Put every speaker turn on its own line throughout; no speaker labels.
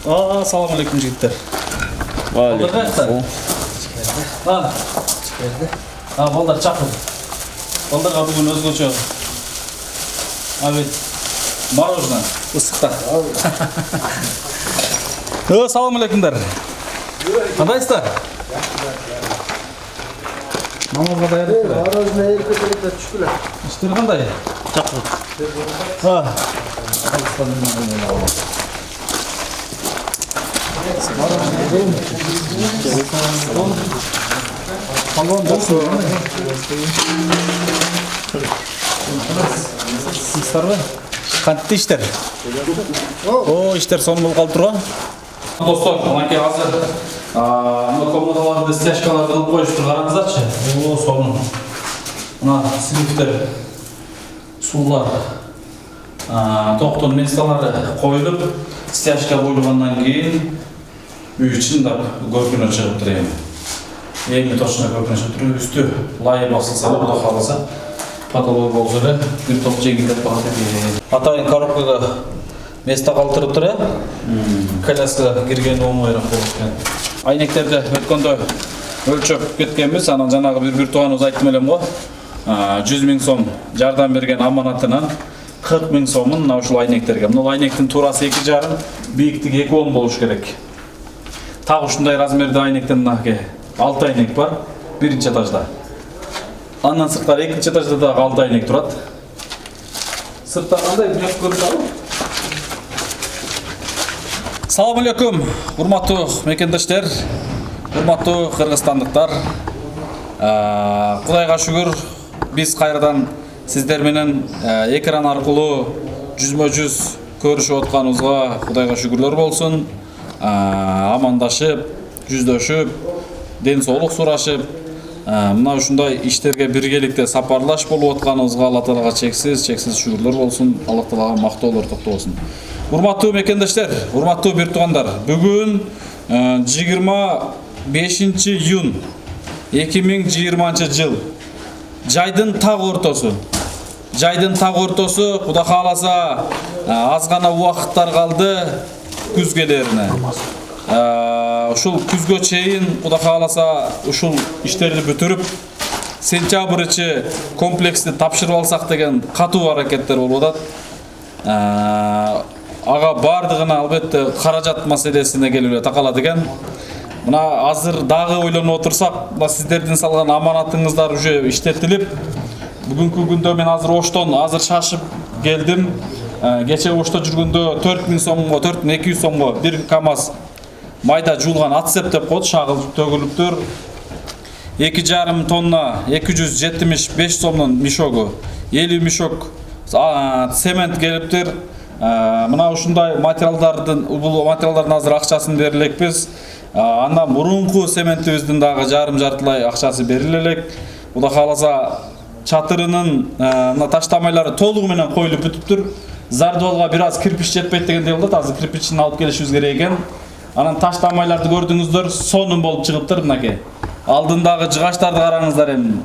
Assalamu alaikum жігіттер.
Алейкум.
Балдар чақыр. Балдарға бүгін өзгөчө. Мороженое ысықта. Assalamu алейкумдар. Қандайсыздар? Намазға даярдық.
Мороженое еркелікті түшкілі.
Іштер қандай?
Чақыр.
Қантты іштер? Іштер соны бұл қалып тұрға? Достар, мынакей азыр комнаталарды, стяжкаларды қылып қойып қараңыздаршы. Соны мына слифтер, сулар, тоқтың месталары қойылып, стяжка қойылғаннан кейін үй ішіндап көркіне шығып тұрайын. Ең точно көркіне шығып тұрайын. Үсті лайы басылса да, бұда қаласа потолок болса да, бір топ жеңілдеп бағады. Атайын коробкаға места қалтырып тұр, коляска кірген оңайрақ болған. Айнектерді өткенде өлчөп кеткенбіз, анан жаңағы бір туғанымыз айттым елем ғой. 100 000 сом жардам берген аманатынан 40 000 сомын ушул айнектерге. Мына айнектин турасы 2,5, бийиктиги 2,10 болуш керек. Так ушундай размерде айнектен 6 айнек бар, биринчи этажда. Андан сырттары экинчи этажда да 6 айнек турат. Сыртта кандай бирок көрүп. Салам алейкум, урматтуу мекендештер, урматтуу кыргызстандыктар. Кудайга шүгүр, биз кайрадан сиздер менен экран аркылуу жүзмө-жүз көрүшүп атканыбызга Кудайга шүгүрлөр болсун. Амандашып, жүздөшүп, ден соолук сурашып, мына ушундай иштерге биргеликте сапарлаш болуп атканыбызга Алла Таалага чексиз шүгүрлөр болсун. Алла Таалага мактоолор токтолсун. Урматтуу мекендештер, урматтуу бир туугандар, бүгүн 25 июнь 2020 жыл. Жайдын так ортосу. Кудай кааласа аз гана убакыттар калды күз келерине. Ушул күзгө чейин Кудай кааласа ушул иштерди бүтүрүп, сентябрь ичи комплексти тапшырып алсак деген катуу аракеттер болуп атат. Ага бардыгына албетте каражат маселесине келип такалат экен. Мына азыр дагы ойлонуп отурсак, мына сиздердин салган аманатыңыздар уже иштетилип, бүгүнкү күндө мен азыр Оштон шашып келдим. Кече Ошто жүргөндө 4000 сомго, 4200 сомго бир КАМАЗ майда жуулган атсеп деп коет, шагыл төгүлүптүр. 2,5 тонна 275 сомдун мешогу, 50 мешок цемент келиптир. Мына ушундай материалдардын азыр акчасын берилекпиз. Андан мурунку цементибиздин дагы жарым-жартылай акчасы бериле элек. Кудай кааласа чатырынын мына таштамайлары толугу менен коюлуп бүтүптүр. Зардуалга бир аз кирпич жетпейт дегендей болот. Азыр кирпичин алып келишибиз керек экен. Анан таштамайларды көрдүңүздөр, сонун болуп чыгыптыр мынакей. Алдындагы жыгачтарды караңыздар эми.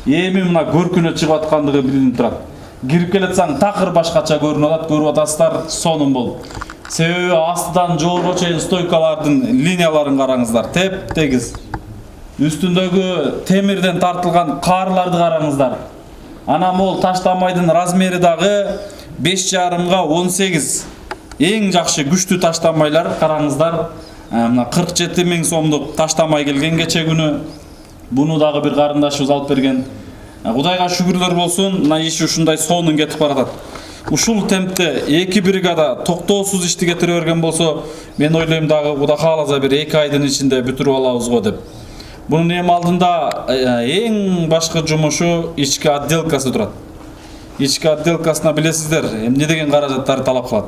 Эми мына көркүнө чыгып аткандыгы билинип турат. Кирип келетсең такыр башкача көрүнүп атат, көрүп атасыздар, сонун болуп. Себеби астынан жогорго чейин стойкалардын линияларын караңыздар, теп-тегиз. Үстүндөгү темирден тартылган каарларды караңыздар. Анан бул таштамайдын размери дагы 5,5 18. Эң жакшы күчтүү таштамайлар караңыздар. Мына 47 000 сомдук таштамай келген кече күнү. Буну дагы бир карындашыбыз алып берген. Кудайга шүгүрлөр болсун, мына иш ушундай сонун кетип баратат. Ушул темпте 2 бригада токтоосуз ишти кетире берген болсо, мен ойлойм дагы Кудай кааласа бир 2 айдын ичинде бүтүрүп алабыз го деп. Бунун эми алдында эң башкы жумушу ички отделкасы турат. Ички отделкасына билесиздер, эмне деген каражаттар талап кылат.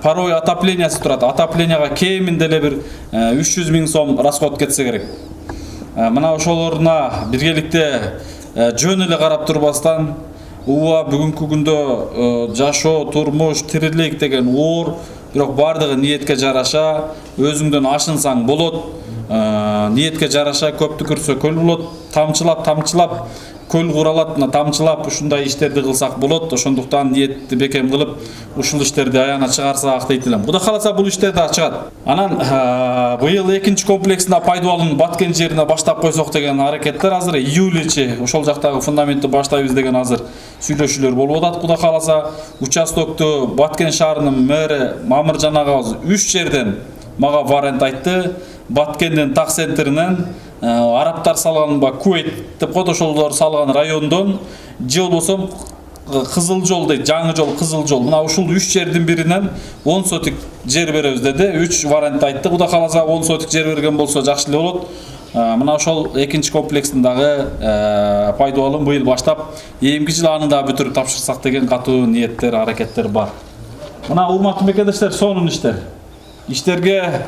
Порой отоплениясы турат. Отопленияга кеминде эле бир 300 000 сом расход кетсе керек. Мына ошолоруна биргеликте жөн эле карап турбастан, бүгүнкү күндө жашоо, турмуш, тирилик деген оор, бирок бардыгы ниетке жараша, өзүңдөн ашынсаң болот. Ниетке жараша көптү көрсө көл болот, тамчылап көл куралат, мына тамчылап ушундай иштерди кылсак болот. Ошондуктан ниетти бекем кылып ушул иштерди аяна чыгарсак дейт элем. Кудай кааласа бул иштер да чыгат. Анан быйыл экинчи комплексинде Пайдубалдын баткен жерине баштап койсок деген аракеттер азыр июль ичи ошол жактагы фундаментти баштайбыз деген азыр сүйлөшүүлөр болуп атат. Кудай кааласа участокту Баткен шаарынын мэри Мамыржан агабыз 3 жерден мага вариант айтты. Баткенден так центринен арабтар салган Куейт деп коет, ошолор салган райондон же болбосо Кызыл жол дейт, жаңы жол, Кызыл жол. Мына ушул 3 жердин биринен 10 сотик жер беребиз деди. 3 вариант айтты. Кудай кааласа 10 сотик жер берген болсо жакшы эле болот. Мына ошол экинчи комплекстин дагы Пайдубалын быйыл баштап эмки жыл аны да бүтүрүп тапшырсак деген катуу ниеттер, аракеттер бар. Мына урматтуу мекендештер, сонун иштер. Иштерге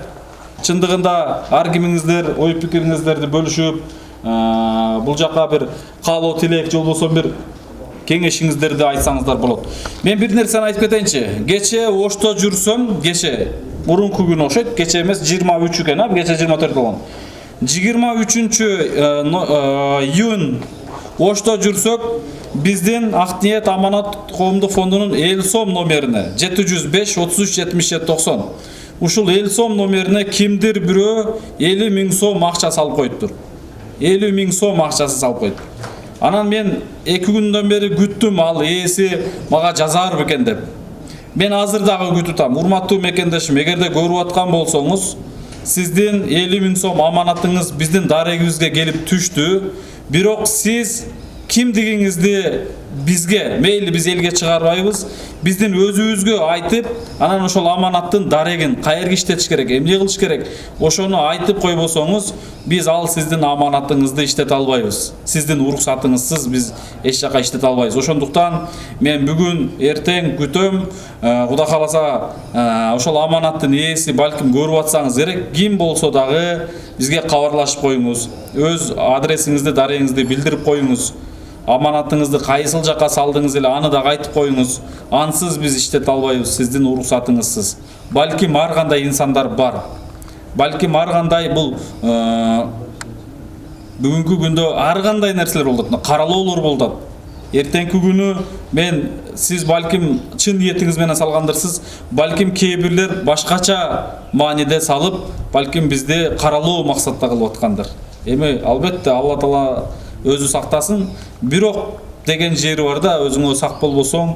чындыгында ар кимиңиздер ой пикириңиздерди бөлүшүп, бул жака бир каалоо тилек же болбосо бир кеңешиңиздерди айтсаңыздар болот. Мен бир нерсени айтып кетейинчи. Кече Ошто жүрсөм, кече мурунку күнү окшойт, кече эмес 23 экен, кече 24 болгон. 23 июнь Ошто жүрсөк, биздин Ак ниет аманат коомдук фондунун эл сом номерине 705 33 77 90. Ушул эл сом номерине кимдир бирөө 50 000 сом акча салып коюптур. 50 000 сом акчасы салып коюптур. Анан мен 2 күндөн бери күттүм, ал ээси мага жазар бекен деп. Мен азыр дагы күтүп атам. Урматтуу мекендешим, эгерде көрүп аткан болсоңуз, сиздин 50 000 сом аманатыңыз биздин дарегибизге келип түштү. Бирок сиз кимдигиңизди бизге, мейли биз элге чыгарбайбыз, биздин өзүбүзгө айтып, анан ошол аманаттын дарегин каерге иштетиш керек, эмне кылыш керек, ошону айтып койбосоңуз, биз ал сиздин аманатыңызды иштете албайбыз. Сиздин уруксатыңызсыз биз эч жака иштете албайбыз. Ошондуктан мен бүгүн эртең күтөм, Кудай кааласа ошол аманаттын ээси балким көрүп атсаңыз керек, ким болсо дагы бизге кабарлашып коюңуз. Өз адресиңизди, дарегиңизди билдирип коюңуз. Аманатыңызды кайсыл жака салдыңыз эле аны да айтып коюңуз. Ансыз биз иштете албайбыз, сиздин уруксатыңызсыз. Балким ар кандай инсандар бар. Балким ар кандай бул бүгүнкү күндө ар кандай нерселер болот, каралоолор болот. Эртеңки күнү мен сиз балким чын ниетиңиз менен салгандырсыз, балким кээ бирлер башкача мааниде салып, балким бизди каралоо максатта кылып аткандыр. Эми албетте Алла Таала өзү сактасын, бирок деген жери бар да, өзүңө сак болбосоң,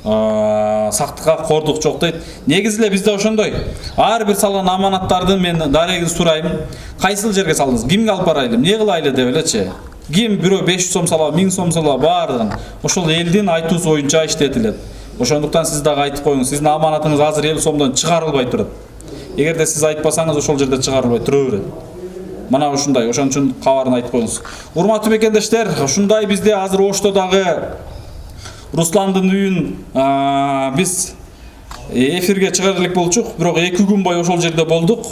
сактыкка кордук жок дейт. Негизи эле бизде ошондой. Ар бир салган аманаттардын мен дарегин сурайм. Кайсыл жерге салдыңыз? Кимге алып барайлы? Эмне кылайлы деп элечи. Ким бирөө 500 сом сала, 1000 сом сала баардыгын ошол элдин айтуусу боюнча иштетилет. Ошондуктан сиз дагы айтып коюңуз. Сиздин аманатыңыз азыр 50 сомдон чыгарылбай турат. Эгерде сиз айтпасаңыз, ошол жерде чыгарылбай тура берет. Мына ушундай, ошон үчүн кабарын айтып коюңуз. Урматтуу мекендештер, ушундай бизде азыр Оштодагы Русландын үйүн биз эфирге чыгар элек болчук, бирок 2 күн бою ошол жерде болдук.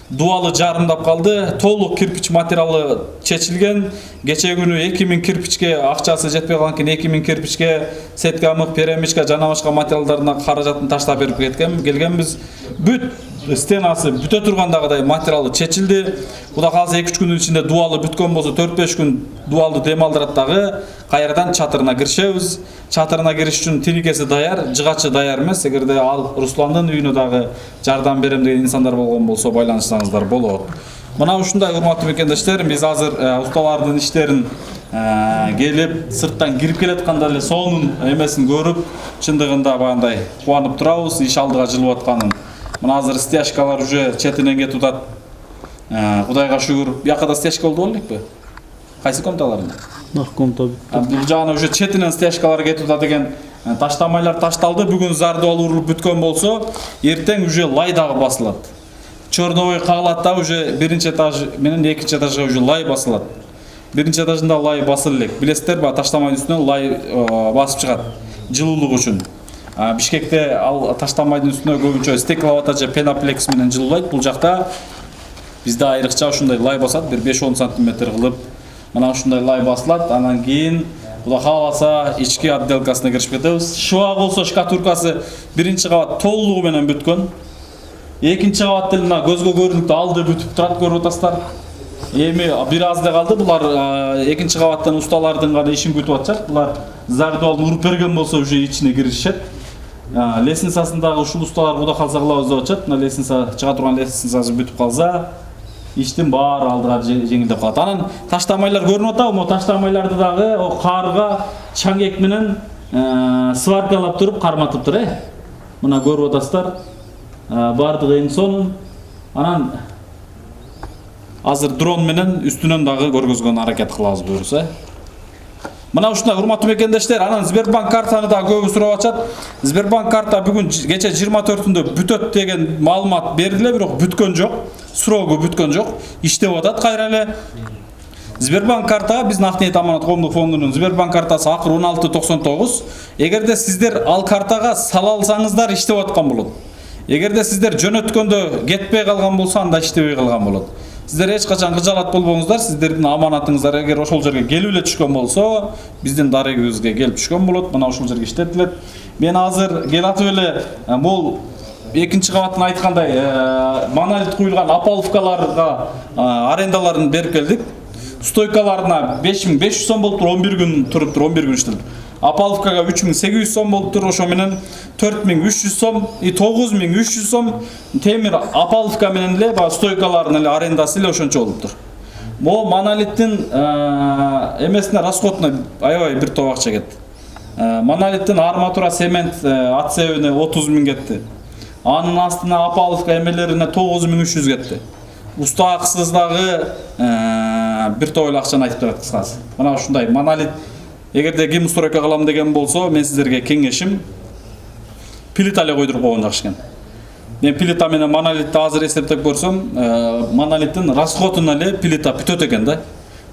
Дуалы жарымдап калды, толук кирпич материалы чечилген. Кече күнү 2000 кирпичке акчасы жетпей калганкен 2000 кирпичке сетка, мык, перемичка жана башка материалдарына каражатын таштап берип келгенбиз. Бүт стенасы бүтө тургандагыдай материалы чечилди. Кудай кааласа 2-3 күнүн ичинде дуалы бүткөн болсо 4-5 күн дуалды дем алдырат дагы кайрадан чатырына киришебиз. Чатырына кириш үчүн тиникеси даяр, жыгачы даяр эмес. Эгерде ал Русландын үйүнө дагы жардам берем деген инсандар болгон болсо байланышсаңыздар болот. Мына ушундай урматтуу мекендештер, биз азыр усталардын иштерин келип сырттан кирип келатканда эле сонун эмесин көрүп, чындыгында баягындай кубанып турабыз, иш алдыга жылып атканын. Мына азыр стяжкалар уже четинен кетип атат. Кудайга шүгүр. Бияка да стяжка болду элекпи? Кайсы комталарында?
Комта.
Бул жагына уже четинен стяжкалар кетип атат деген. Таштамайлар ташталды. Бүгүн зардал урулуп бүткөн болсо, эртең уже лай дагы басылат. Чорновой кагылат да, уже биринчи этаж менен экинчи этажга уже лай басылат. Биринчи этажында лай басылып элек. Билесиздер ба, таштамайдын үстүнөн лай басып чыгат жылуулук үчүн. Бишкекте ал таштамайдын үстүнө көбүнчө стекловата же пеноплекс менен жылуулайт. Бул жакта бизде айрыкча ушундай лай басат, бир 5-10 см кылып. Мына ушундай лай басылат. Анан кийин Кудай кааласа ички отделкасына кирип кетебиз. Шуак болсо шкатуркасы биринчи кабат толугу менен бүткөн. Экинчи кабат деле мына көзгө көрүнүктүү алды бүтүп турат, көрүп атасыздар. эми бир аз да калды. Булар экинчи кабаттан усталардын гана ишин күтүп атышат. Булар зардабын уруп берген болсо уже ичине киришет. Лестницасындагы ушул усталар куда калса кылабыз деп атышат. Мына лестница чыга турган лестницасы бүтүп калса, иштин баары алдыга жеңилдеп калат. Анан таштамайлар көрүнүп атабы? Могу таштамайларды дагы карга чаңек менен сваркалап туруп карматып тур, Мына көрүп атасыздар. Бардыгы эң сонун. Анан азыр дрон менен үстүнөн дагы көргөзгөн аракет кылабыз буюрса. Мына ушундай урматтуу мекендештер, анан Сбербанк картаны да көбү сурап атышат. Сбербанк карта бүгүн кече 24-түндө бүтөт деген маалымат бериле, бирок бүткөн жок. Срогу бүткөн жок. Иштеп атат кайра эле. Сбербанк карта биздин Акниет Аманат коомдук фондунун Сбербанк картасы акыры 1699. Эгерде сиздер ал картага сала алсаңыздар иштеп аткан болот. Эгерде сиздер жөнөткөндө кетпей калган болсо анда иштебей калган болот. Сиздер эч качан кыжалат болбоңуздар. Сиздердин аманатыңыздар эгер ошол жерге келип эле түшкөн болсо, биздин дарегибизге келип түшкөн болот. Мына ушул жерге иштетилет. Мен азыр келатып эле бул экинчи кабаттын айткандай монолит куюлган Апаловкаларга арендаларын берип келдик. Стойкаларына 5500 сом болуптур, 11 күн туруптур, 11 күн иштелди. Апаловкага 3800 сом болуптур, ошо менен 4300 сом, 9300 сом темир Апаловка менен эле баа стойкаларынын эле арендасы эле ошончо болуптур. Могу монолиттин эмесине расходуна аябай бир топ акча кетти. Монолиттин арматура цемент отсебине 30 000 кетти. Анын астына Апаловка эмелерине 9300 кетти. Уста акысыз дагы бир топ эле акчаны айтып турат кыскасы. Мына ушундай монолит эгерде ким стройка кылам деген болсо, мен сиздерге кеңешим плита эле койдуруп койгон жакшы экен. Мен плита менен монолитти азыр эсептеп көрсөм, монолиттин расходуна эле плита бүтөт экен да.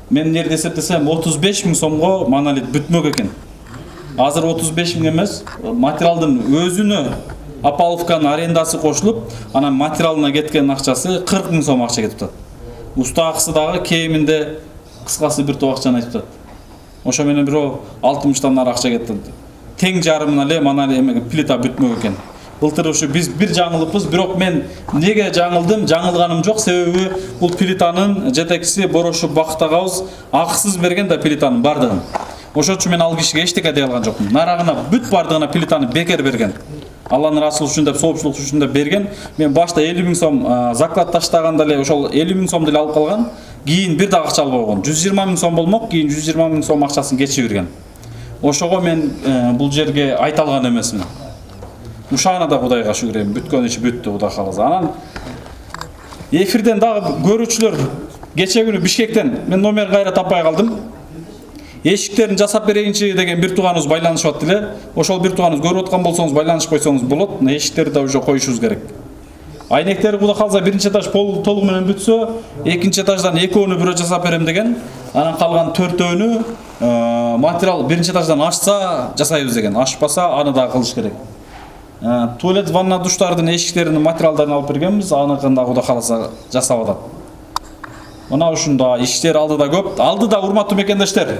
Мен нерде эсептесем 35 000 сомго монолит бүтмөк экен. Азыр 35 000 эмес, материалдын өзүнө Апаловканын арендасы кошулуп, анан материалына кеткен акчасы 40 000 сом акча кетип атат. Уста акысы дагы кеминде кыскасы бир топ акчаны айтып атат. Ошо менен бирөө 60-тан ары акча кетти. Тең жарымына эле монолит плита бүтмөк экен. Былтыр ушу биз бир жаңылыппыз, бирок мен неге жаңылдым? Жаңылганым жок, себеби бул плитанын жетекчиси Борошов Бакыт агабыз акысыз берген да плитанын бардыгын. Ошон үчүн мен ал кишиге эчтеке дей алган жокмун. Нарагына бүт бардыгына плитаны бекер берген. Алланын расулу үчүн деп, соопчулук үчүн деп берген. Мен башта 50 000 сом заклад таштаганда эле ошол 50 000 сом деле алып калган. Кийин бир дагы акча алып койгон. 120 000 сом болмок, кийин 120 000 сом акчасын кечип берген. Ошого мен бул жерге айта алган эмесмин. Ушана да Кудайга шүгүр эми, бүткөн иши бүттү, Кудай кааласа. Анан эфирден дагы көрүүчүлөр кече күнү Бишкектен мен номер кайра таппай калдым. Эшиктерин жасап берейинчи деген бир тууганыбыз байланышып атты эле. Ошол бир тууганыбыз көрүп аткан болсоңуз байланышып койсоңуз болот. Эшиктерди да уже коюшубуз керек. Айнектери Кудай кааласа биринчи этаж толугу менен бүтсө, экинчи этаждан экөөнү бирөө жасап берем деген. Анан калган төртөөнү материал биринчи этаждан ашса жасайбыз деген. Ашпаса аны да кылыш керек. Туалет, ванна, душтардын эшиктеринин материалдарын алып бергенбиз, аныкын да Кудай кааласа жасап атат. Мына ушунда иштер алдыда көп. Алдыда урматтуу мекендештер.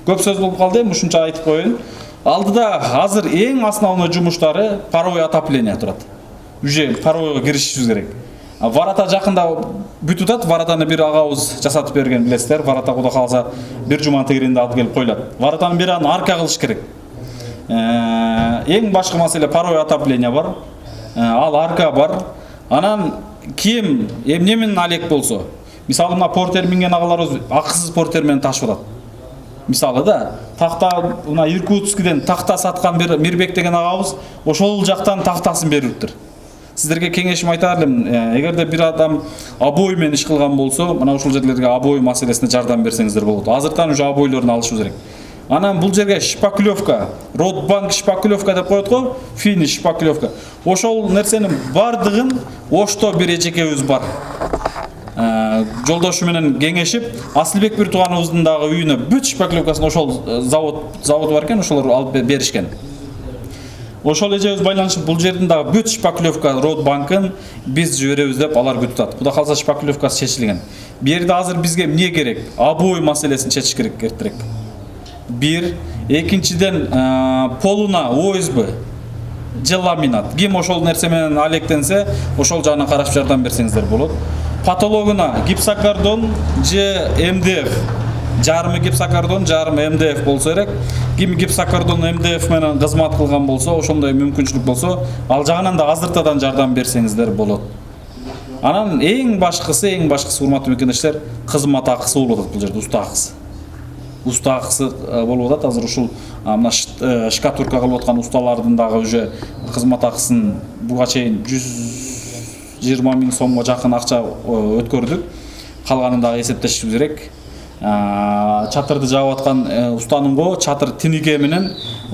Көп сөз болуп калды, ушунча айтып коеюн. Алдыда азыр эң основной жумуштары паровой отопление турат. Уже паровойго киришибиз керек. Варата жакында бүтүп атат. Варатаны бир агабыз жасатып берген, билесиздер. Варата Кудай кааласа бир жума тегеринде алып келип коюлат. Варатанын бир аны арка кылыш керек. Эң башкы маселе паровой отопление бар. Ал арка бар. Анан ким эмне менен алек болсо, мисалы мына портер минген агаларыбыз акысыз портер менен ташып атат. Мисалы да такта мына Иркутскиден такта саткан бир Мирбек деген агабыз ошол жактан тактасын бериптир. Сиздерге кеңешим айтар элем, эгерде бир адам обой менен иш кылган болсо, мына ушул жерлерге обой маселесине жардам берсеңиздер болот. Азыртан уже обойлорун алышыбыз керек. Анан бул жерге шпаклевка, Ротбанк шпаклевка деп коет го, финиш шпаклевка. Ошол нерсенин бардыгын Ошто бир эжекебиз бар. Жолдошу менен кеңешип, Асылбек бир тууганыбыздын дагы үйүнө бүт шпаклевкасын ошол завод бар экен, ошолор алып беришкен. Ошол эжебиз байланышып, бул жердин дагы бүт шпаклевка Ротбанкын биз жиберебиз деп алар күтүп атат. Кудай кааласа шпаклевкасы чечилген. Бу жерде азыр бизге эмне керек? Обой маселесин чечиш керек эртерээк. Бир, экинчиден полуна ОСБ же ламинат. Ким ошол нерсе менен алектенсе, ошол жагына карашып жардам берсеңиздер болот. Патологуна гипсокардон же МДФ. Жарымы гипсокардон, жарымы МДФ болсо керек. Ким гипсокардон МДФ менен кызмат кылган болсо, ошондой мүмкүнчүлүк болсо, ал жагынан да азыртадан жардам берсеңиздер болот. Анан эң башкысы урматтуу мекендештер, кызмат акысы болуп атат бул жерде, уста акысы. Уста акысы болуп атат. Азыр ушул мына штукатурка кылып аткан усталардын дагы уже кызмат акысын буга чейин 120 000 сомго жакын акча өткөрдүк. Калганын дагы эсептешибиз керек. Чатырды жаап аткан устанын чатыр тиниге менен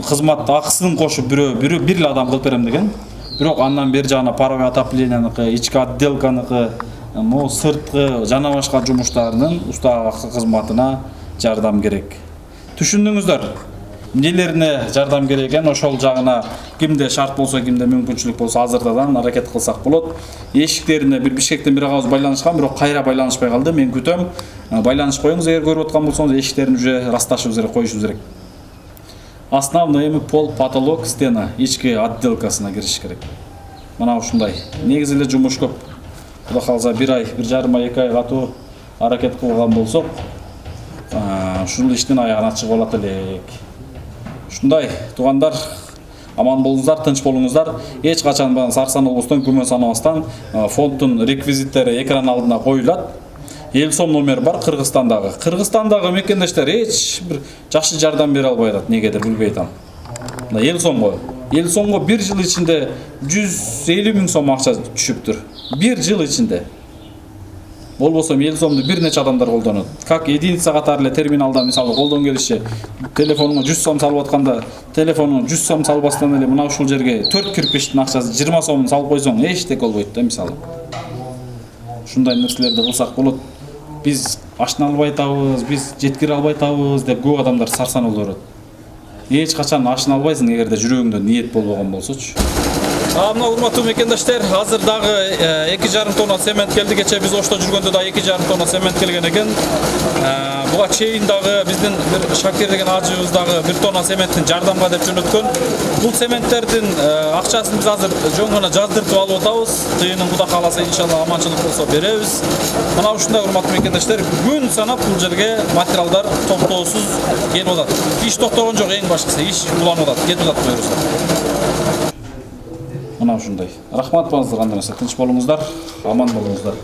кызмат акысын кошуп бир эле адам кылып берем деген. Бирок андан бери жана паровой отопленияныкы, ички отделканыкы, сырткы жана башка жумуштарынын уста кызматына жардам керек. Түшүндүңүздөр? Нелерине жардам керек экен, ошол жагына кимде шарт болсо, кимде мүмкүнчүлүк болсо азыртадан аракет кылсак болот. Эшиктерине бир Бишкектен бир агабыз байланышкан, бирок кайра байланышпай калды. Мен күтөм. Байланыш коюңуз, эгер көрүп аткан болсоңуз, эшиктерин уже расташыбыз керек, коюшубуз керек. Основной пол, потолок, стена, ички отделкасына кириш керек. Мына ушундай. Негизи эле жумуш көп. Кудай калса 1 ай, 1,5 ай, 2 ай катуу аракет кылган болсок, ушул иштин аягына чыгып алат элек. Ушундай, туугандар, аман болуңуздар, тынч болуңуздар. Эч качан сарсан болбостон, күмөн санабастан фонддун реквизиттери экран алдына коюлат. Эл-сом номер бар Кыргызстандагы. Кыргызстандагы мекендештер эч бир жакшы жардам бере албай атат, негедир билбей атам. Мына эл-сомго. Эл-сомго 1 жыл ичинде 150 000 сом акча түшүптүр. 1 жыл ичинде. Болбосо эл-сомду бир нече адамдар колдонот. Как единица катары эле терминалда мисалы колдон келиши, телефонуңа 100 сом салып атканда, телефонуңа 100 сом салбастан эле мына ушул жерге 4 кирпичтин акчасы 20 сомун салып койсоң, эчтеке болбойт да мисалы. Ушундай нерселерди кылсак болот. Биз ашына албай атабыз, биз жеткире албай атабыз деп көп адамдар сарсан болуп берет. Эч качан ашына албайсың эгерде жүрөгүңдө ниет болбогон болсочу. Мына урматтуу мекендештер, азыр дагы 2,5 тонна цемент келди. Кече биз Ошто жүргөндө да 2,5 тонна цемент келген экен. Буга чейин дагы биздин бир Шакир деген ажыбыз дагы 1 тонна цементтин жардамга деп жөнөткөн. Бул цементтердин акчасын биз азыр жөн гана жаздыртып алып атабыз. Тыйынын Кудай кааласа иншалла аманчылык болсо беребиз. Мына ушундай урматтуу мекендештер, күн санап бул жерге материалдар токтоосуз келип атат. Иш токтогон жок, эң башкысы иш уланып атат, кетип атат буюрса. Мына ушундай. Рахмат баарыңыздарга, тынч болуңуздар, аман болуңуздар.